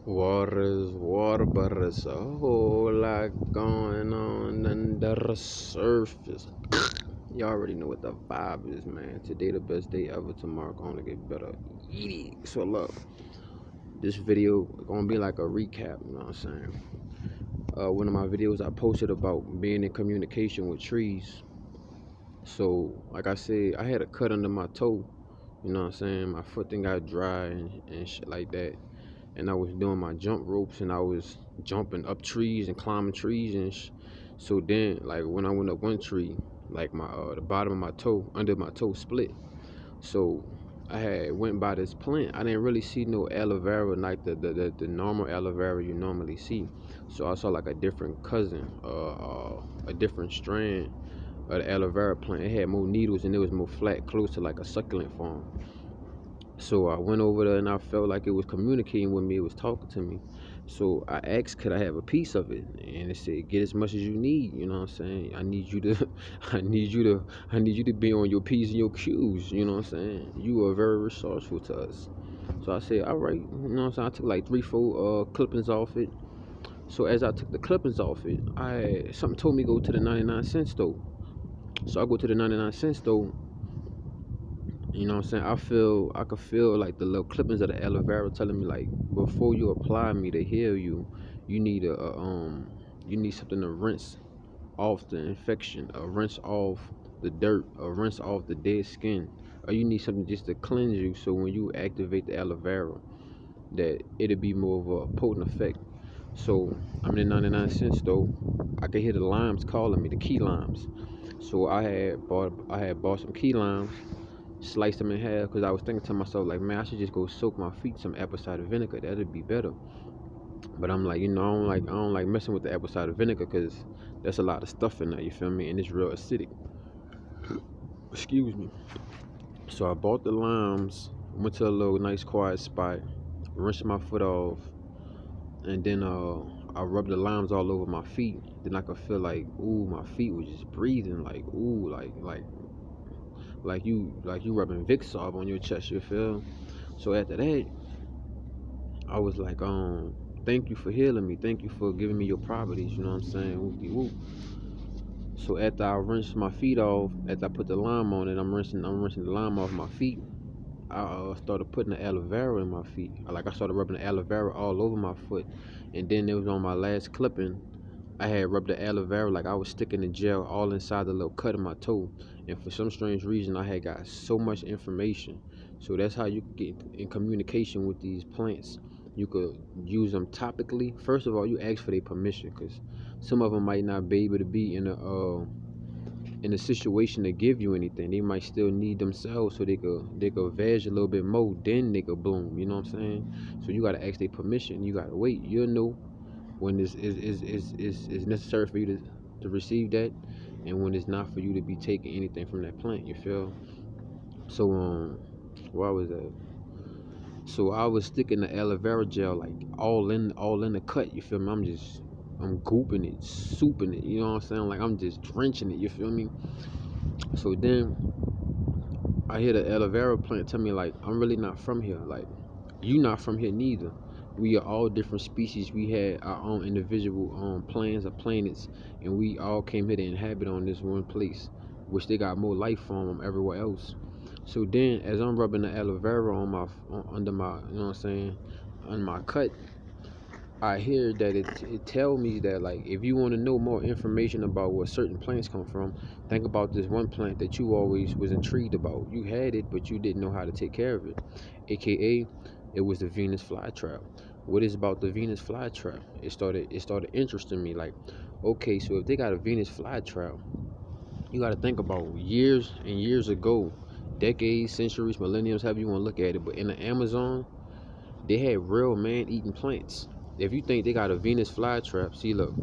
Water is water, but it's a whole lot going on under the surface. You already know what the vibe is, man. Today the best day ever. Tomorrow gonna get better. Eat it. So look, this video gonna be like a recap. You know what I'm saying? One of my videos I posted about being in communication with trees. So like I said, I had a cut under my toe. You know what I'm saying? My foot thing got dry and shit like that. And I was doing my jump ropes and I was jumping up trees and climbing trees so then like when I went up one tree, like my the bottom of my toe, under my toe split. So I had went by this plant. I didn't really see no aloe vera like the normal aloe vera you normally see. So I saw like a different cousin, a different strand of the aloe vera plant. It had more needles and it was more flat, close to like a succulent form. So I went over there and I felt like it was communicating with me. It was talking to me. So I asked, could I have a piece of it? And it said, get as much as you need. You know what I'm saying? I need you to, I need you to be on your P's and your Q's. You know what I'm saying? You are very resourceful to us. So I said, all right. You know what I'm saying? I took like 3-4 clippings off it. So as I took the clippings off it, something told me go to the 99-cent store. So I go to the 99-cent store. You know what I'm saying? I could feel like the little clippings of the aloe vera telling me like before you apply me to heal you, you need you need something to rinse off the infection, rinse off the dirt, rinse off the dead skin, or you need something just to cleanse you so when you activate the aloe vera that it'll be more of a potent effect. So I'm in the 99-cent store. I could hear the limes calling me, the key limes. So I had bought some key limes, sliced them in half because I was thinking to myself like, man, I should just go soak my feet in some apple cider vinegar. That'd be better. But I'm like, I don't like messing with the apple cider vinegar because that's a lot of stuff in there. You feel me? And it's real acidic. Excuse me. So I bought the limes, went to a little nice quiet spot, rinsed my foot off, and then I rubbed the limes all over my feet. Then I could feel like, ooh, my feet was just breathing, like, ooh, like you rubbing Vicks off on your chest, you feel? So after that, I was like, thank you for healing me. Thank you for giving me your properties, you know what I'm saying? Whoop-de-whoop. So after I rinsed my feet off, after I put the lime on it, I'm rinsing the lime off my feet. I started putting the aloe vera in my feet. I started rubbing the aloe vera all over my foot. And then it was on my last clipping, I had rubbed the aloe vera like I was sticking the gel all inside the little cut in my toe. And for some strange reason, I had got so much information. So that's how you get in communication with these plants. You could use them topically. First of all, you ask for their permission because some of them might not be able to be in a situation to give you anything. They might still need themselves so they could veg a little bit more, then they could bloom. You know what I'm saying? So you gotta ask their permission. You gotta wait. You'll know when this is necessary for you to receive that, and when it's not for you to be taking anything from that plant. You feel? So where was that? So I was sticking the aloe vera gel like all in the cut. You feel me? I'm gooping it, souping it. You know what I'm saying? Like I'm just drenching it. You feel me? So then I hear the aloe vera plant tell me like, I'm really not from here. Like, you not from here neither. We are all different species. We had our own individual plans or planets, and we all came here to inhabit on this one place, which they got more life from everywhere else. So then, as I'm rubbing the aloe vera under my, you know what I'm saying, on my cut, I hear that it tells me that like if you want to know more information about where certain plants come from, think about this one plant that you always was intrigued about. You had it, but you didn't know how to take care of it, aka it was the Venus flytrap. What is about the Venus flytrap? It started interesting me. Like, okay, so if they got a Venus flytrap, you got to think about years and years ago, decades, centuries, millenniums, however you want to look at it. But in the Amazon, they had real man-eating plants. If you think they got a Venus flytrap, see, look,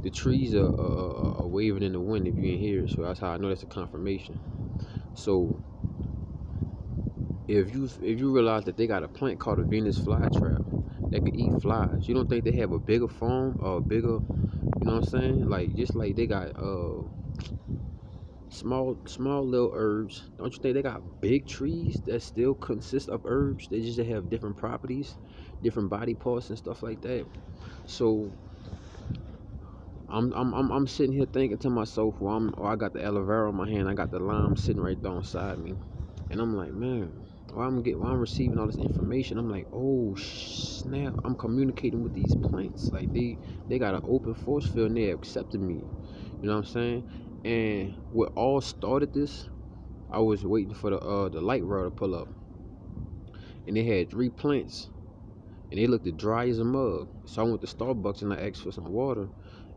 the trees are waving in the wind if you ain't hear it. So that's how I know that's a confirmation. So if you realize that they got a plant called a Venus flytrap that can eat flies, you don't think they have a bigger farm or a bigger, you know what I'm saying? Like just like they got small little herbs. Don't you think they got big trees that still consist of herbs? They just have different properties. different body parts and stuff like that. So I'm sitting here thinking to myself, I got the aloe vera in my hand, I got the lime sitting right there beside me, and I'm like, man, while I'm receiving all this information, I'm like, oh snap, I'm communicating with these plants, like they got an open force field and they accepted me, you know what I'm saying? And what all started this, I was waiting for the light rail to pull up, and they had 3 plants, and they looked as dry as a mug. So I went to Starbucks and I asked for some water.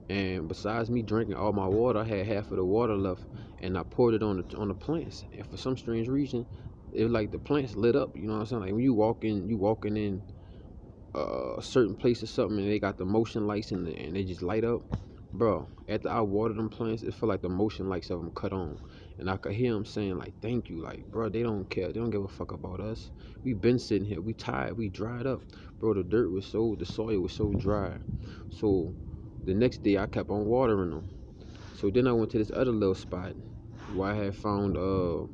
And besides me drinking all my water, I had half of the water left, and I poured it on the plants. And for some strange reason, it was like the plants lit up. You know what I'm saying? Like when you walking in a certain place or something, and they got the motion lights and they just light up. Bro, after I watered them plants, it felt like the motion lights of them cut on, and I could hear them saying like, "Thank you." Like, bro, they don't care. They don't give a fuck about us. We been sitting here. We tired. We dried up, bro. The soil was so dry. So the next day I kept on watering them. So then I went to this other little spot where I had found a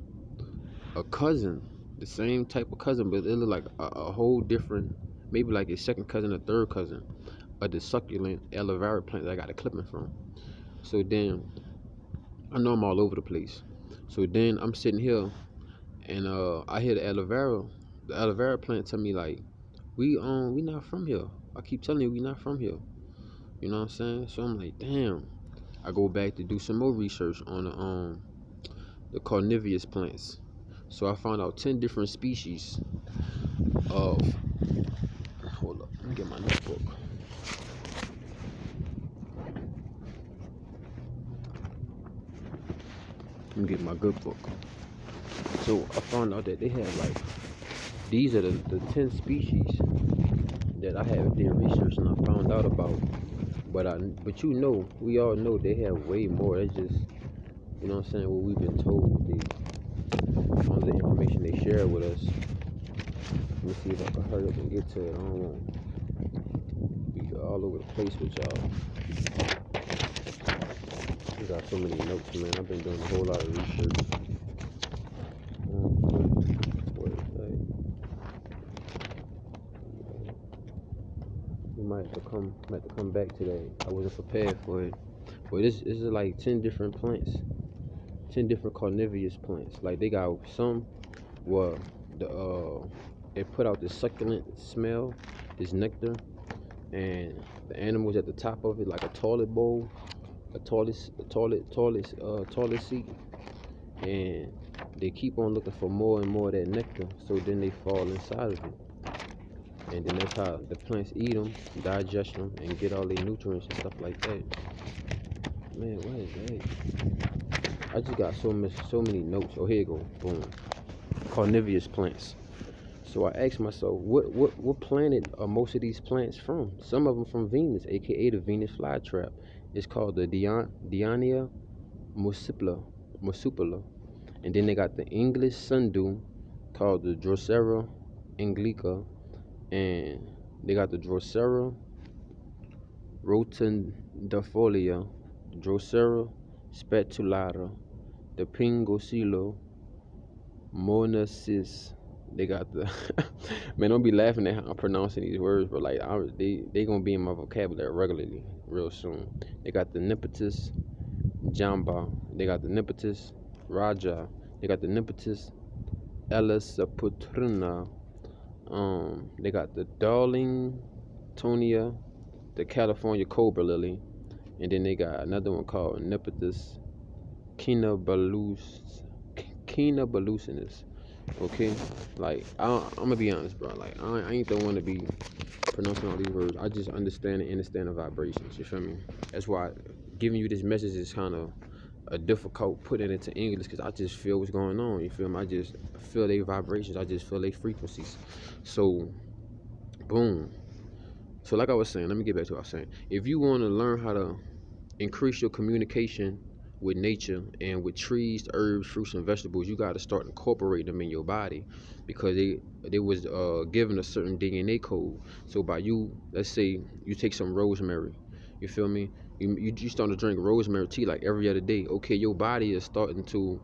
cousin, the same type of cousin, but it looked like a whole different, maybe like a second cousin, a third cousin of the succulent aloe vera plant that I got a clipping from. So then I know I'm all over the place. So then I'm sitting here and I hear the aloe vera plant tell me like, we not from here. I keep telling you we not from here. You know what I'm saying? So I'm like, damn. I go back to do some more research on the carnivorous plants. So I found out 10 different species of, hold up, let me get my notebook. Let me get my good book. So I found out that they have like, these are the 10 species that I have did research and I found out about. But you know, we all know they have way more. That's just, you know what I'm saying, what we've been told. All the information they share with us. Let me see if I can hurry up and get to it. I don't want to be all over the place with y'all. We got so many notes, man. I've been doing a whole lot of research. What is that? We might have to come back today. I wasn't prepared for it. But this is like 10 different plants. 10 different carnivorous plants. Like they got some where it put out this succulent smell, this nectar, and the animals at the top of it like a toilet bowl, toilet seat, and they keep on looking for more and more of that nectar. So then they fall inside of it, and then that's how the plants eat them, digest them, and get all their nutrients and stuff like that. Man, what is that? I just got so many notes. Oh, here you go. Boom. Carnivorous plants. So I asked myself, what planet are most of these plants from? Some of them from Venus, aka the Venus flytrap. It's called the Diania muscipula. And then they got the English sundew called the Drosera anglica. And they got the Drosera rotundifolia, Drosera spatulata, the Pingosilo monacis. They got the man. Don't be laughing at how I'm pronouncing these words, but like they gonna be in my vocabulary regularly real soon. They got the Nepetus jamba. They got the Nepetus raja. They got the Nepetus elasaputrina. They got the Darlingtonia, the California cobra lily, and then they got another one called Nepetus quinabalucinus. Okay, like I'm gonna be honest, bro. Like I ain't the one to be pronouncing all these words. I just understand the vibrations. You feel me? That's why giving you this message is kind of a difficult putting it into English because I just feel what's going on. You feel me? I just feel their vibrations. I just feel their frequencies. So, boom. So like I was saying, let me get back to what I was saying. If you want to learn how to increase your communication with nature and with trees, herbs, fruits, and vegetables, you got to start incorporating them in your body because they was given a certain DNA code. So by you, let's say you take some rosemary, you feel me? You start to drink rosemary tea like every other day. Okay, your body is starting to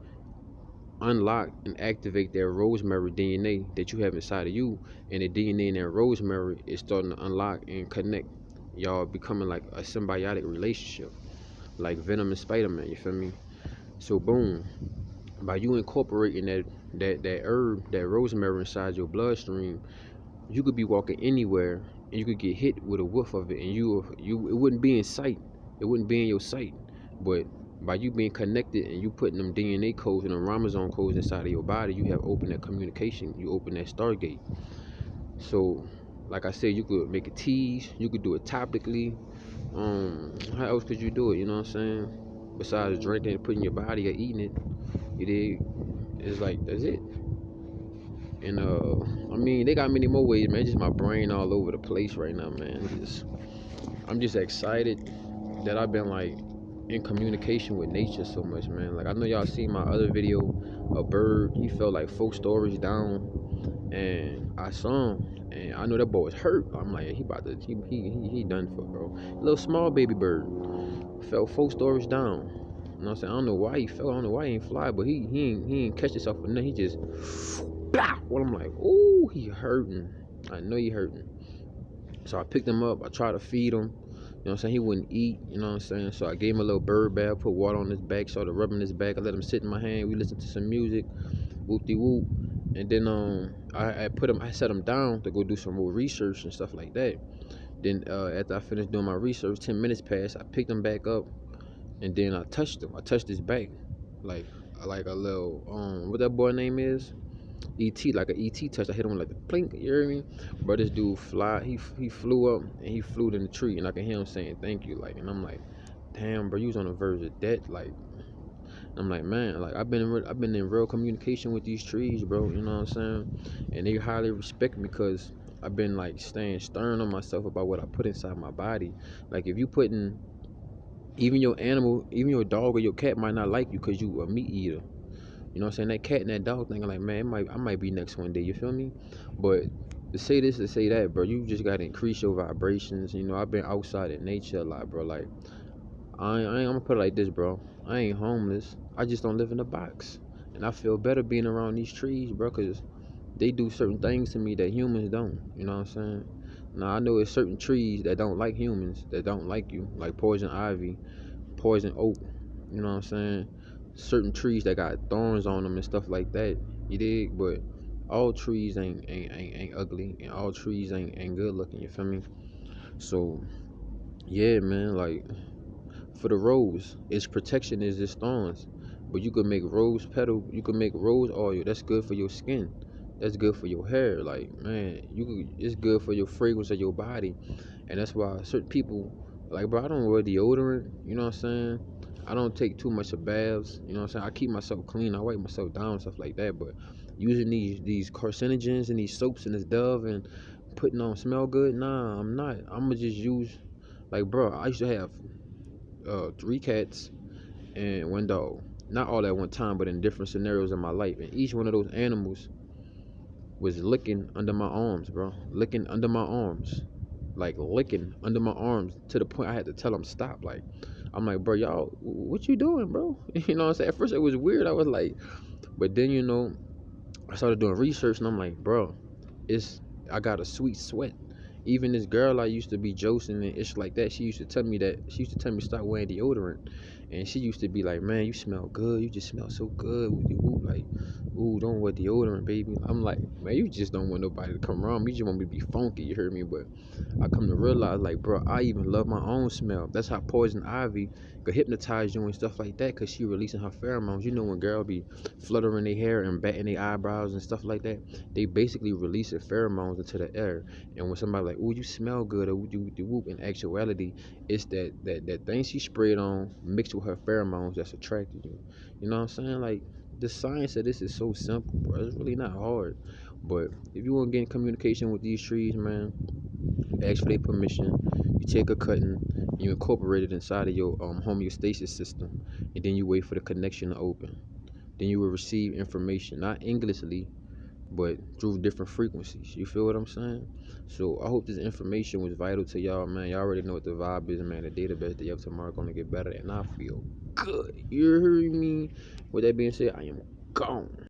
unlock and activate that rosemary DNA that you have inside of you, and the DNA in that rosemary is starting to unlock and connect. Y'all becoming like a symbiotic relationship, like Venom and Spider-Man. You feel me? So boom, by you incorporating that herb, that rosemary inside your bloodstream, you could be walking anywhere and you could get hit with a whiff of it, and you it wouldn't be in sight, it wouldn't be in your sight, but by you being connected and you putting them DNA codes and them ribosome codes inside of your body, you have opened that communication, you open that stargate. So like I said, you could make it teas, you could do it topically. How else could you do it? You know what I'm saying? Besides drinking and putting your body or eating it, you did. It's like that's it. And I mean, they got many more ways, man. Just my brain all over the place right now, man. I'm just excited that I've been like in communication with nature so much, man. Like I know y'all seen my other video, a bird. He fell like 4 stories down, and I saw him, and I know that boy was hurt. I'm like, he about to, he done for, bro. Little small baby bird fell 4 stories down. You know what I'm saying? I don't know why he fell. I don't know why he ain't fly, but he ain't catch himself or nothing. He just blah. Well, I'm like, ooh, he hurting. I know he hurting. So I picked him up. I tried to feed him. You know what I'm saying? He wouldn't eat. You know what I'm saying? So I gave him a little bird bath, put water on his back, started rubbing his back. I let him sit in my hand. We listened to some music, whoop de whoop. And then I set him down to go do some more research and stuff like that. Then after I finished doing my research, 10 minutes passed. I picked him back up, and then I touched him. I touched his back, like a little what that boy name is? ET, like an ET touch. I hit him like a plink, you hear me? But this dude he flew up and he flew in the tree, and I can hear him saying thank you, like, and I'm like, damn, bro, you was on the verge of death, like. I'm like, man, like I've been in real communication with these trees, bro. You know what I'm saying? And they highly respect me because I've been like staying stern on myself about what I put inside my body. Like if you putting even your animal, even your dog or your cat might not like you because you a meat eater. You know what I'm saying? That cat and that dog thinking like, man, I might be next one day. You feel me? But to say this, to say that, bro, you just gotta increase your vibrations. You know, I've been outside in nature a lot, bro. Like I'm gonna put it like this, bro. I ain't homeless. I just don't live in a box, and I feel better being around these trees, bro, cause they do certain things to me that humans don't. You know what I'm saying? Now I know there's certain trees that don't like humans, that don't like you, like poison ivy, poison oak. You know what I'm saying? Certain trees that got thorns on them and stuff like that. You dig? But all trees ain't ugly, and all trees ain't good looking. You feel me? So yeah, man. Like for the rose, its protection is its thorns. But you could make rose petal. You could make rose oil. That's good for your skin. That's good for your hair. Like man, it's good for your fragrance of your body. And that's why certain people, like, bro, I don't wear deodorant, you know what I'm saying? I don't take too much of baths, you know what I'm saying? I keep myself clean, I wipe myself down, stuff like that. But using these carcinogens and these soaps and this Dove and putting on smell good, nah, I'm not. I'm gonna just use, like, bro, I used to have 3 cats and 1 dog. Not all at one time, but in different scenarios in my life. And each one of those animals was licking under my arms, bro. Licking under my arms, like licking under my arms to the point I had to tell them stop. Like, I'm like, bro, y'all, what you doing, bro? You know what I'm saying? At first it was weird. I was like, but then, you know, I started doing research and I'm like, bro, I got a sweet sweat. Even this girl I used to be joking and it's like that, she used to tell me to stop wearing deodorant. And she used to be like, man, you smell good. You just smell so good. Like, ooh, don't wear deodorant, baby. I'm like, man, you just don't want nobody to come around me. You just want me to be funky, you heard me? But I come to realize, like, bro, I even love my own smell. That's how poison ivy could hypnotize you and stuff like that, because she releasing her pheromones. You know, when girl be fluttering their hair and batting their eyebrows and stuff like that, they basically releasing pheromones into the air. And when somebody like, ooh, you smell good, or you whoop, in actuality, it's that thing she sprayed on mixed with her pheromones that's attracting you. You know what I'm saying? Like, the science of this is so simple, bro. It's really not hard. But if you want to get in communication with these trees, man, ask for their permission. You take a cutting, you incorporate it inside of your homeostasis system, and then you wait for the connection to open. Then you will receive information, not Englishly, but through different frequencies. You feel what I'm saying? So I hope this information was vital to y'all, man. Y'all already know what the vibe is, man. The database day of tomorrow gonna get better, and I feel good. You heard me? With that being said, I am Gone.